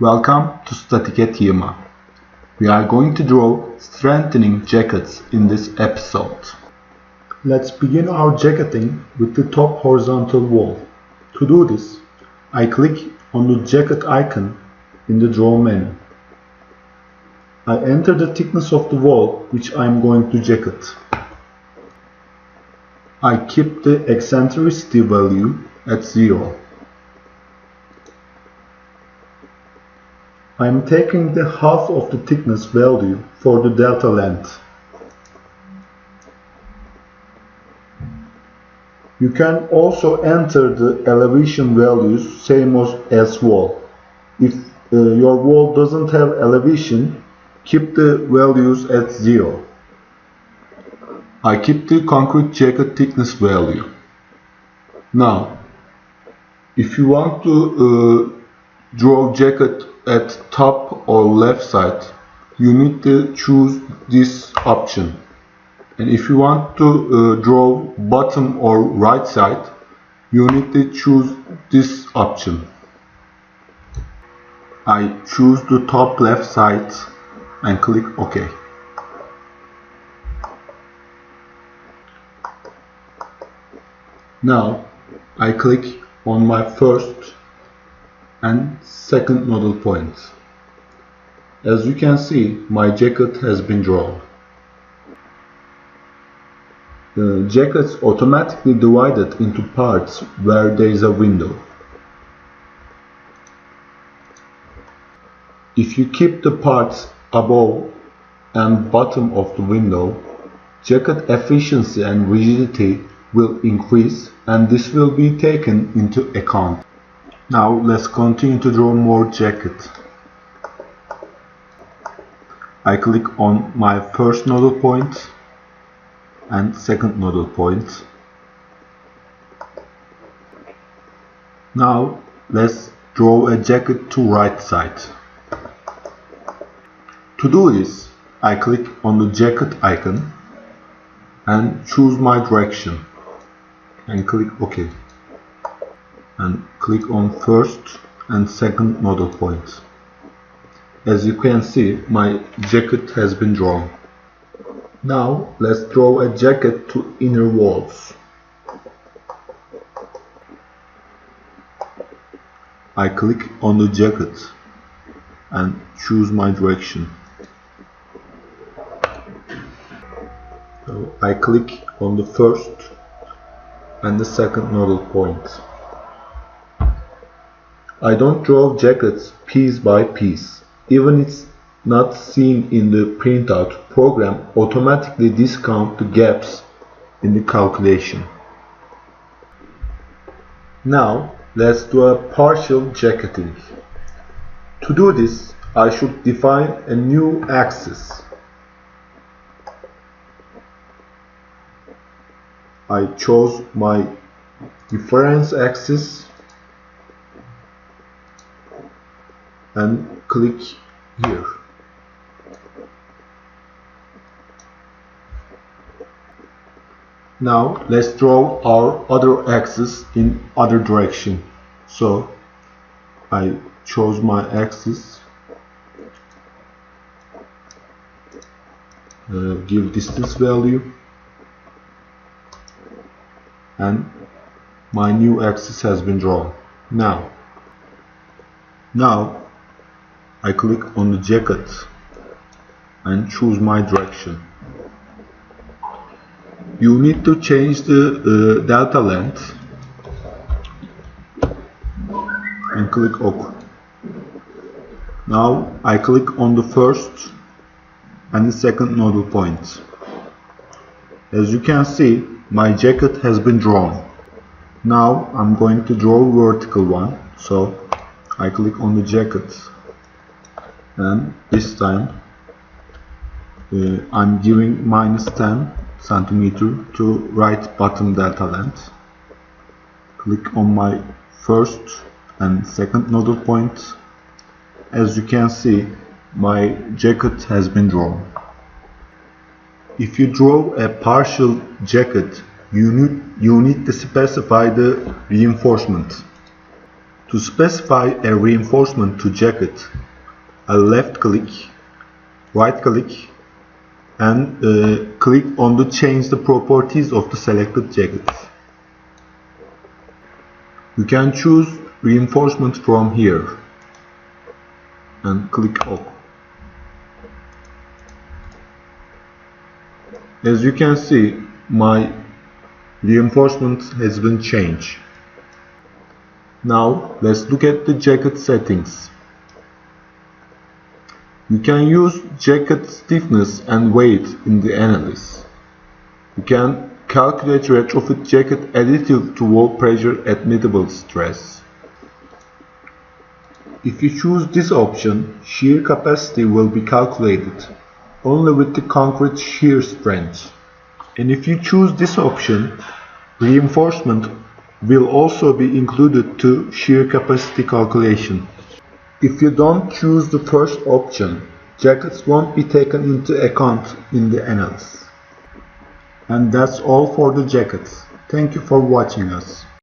Welcome to StatiCAD TMA. We are going to draw strengthening jackets in this episode. Let's begin our jacketing with the top horizontal wall. To do this, I click on the jacket icon in the draw menu. I enter the thickness of the wall which I am going to jacket. I keep the eccentricity value at 0. I am taking the half of the thickness value for the delta length. You can also enter the elevation values same as wall. If your wall doesn't have elevation, keep the values at 0. I keep the concrete jacket thickness value. Now, if you want to draw jacket at top or left side, you need to choose this option. And if you want to draw bottom or right side, you need to choose this option. I choose the top left side and click OK. Now I click on my first and second nodal point. As you can see, my jacket has been drawn. The jackets automatically divided into parts where there is a window. If you keep the parts above and bottom of the window, jacket efficiency and rigidity will increase, and this will be taken into account. Now let's continue to draw more jacket. I click on my first nodal point and second nodal point. Now let's draw a jacket to right side. To do this, I click on the jacket icon and choose my direction and click OK. And click on first and second nodal point. As you can see, my jacket has been drawn. Now let's draw a jacket to inner walls. I click on the jacket and choose my direction. So I click on the first and the second nodal point. I don't draw jackets piece by piece. Even it's not seen in the printout, program automatically discounts the gaps in the calculation. Now let's do a partial jacketing. To do this, I should define a new axis. I chose my reference axis and click here. Now let's draw our other axis in other direction. So I chose my axis, give distance value, and my new axis has been drawn. Now I click on the jacket and choose my direction. You need to change the delta length and click OK. Now I click on the first and the second nodal point. As you can see, my jacket has been drawn. Now I'm going to draw a vertical one, so I click on the jacket and this time I'm giving -10 cm to right bottom delta length. Click on my first and second nodal point. As you can see, my jacket has been drawn. If you draw a partial jacket, you need to specify the reinforcement. To specify a reinforcement to jacket, I'll left click, right click, and click on the change the properties of the selected jacket. You can choose reinforcement from here and click OK. As you can see, my reinforcement has been changed. Now let's look at the jacket settings. You can use jacket stiffness and weight in the analysis. You can calculate retrofit jacket additive to wall pressure admittable stress. If you choose this option, shear capacity will be calculated only with the concrete shear strength. And if you choose this option, reinforcement will also be included to shear capacity calculation. If you don't choose the first option, jackets won't be taken into account in the analysis. And that's all for the jackets. Thank you for watching us.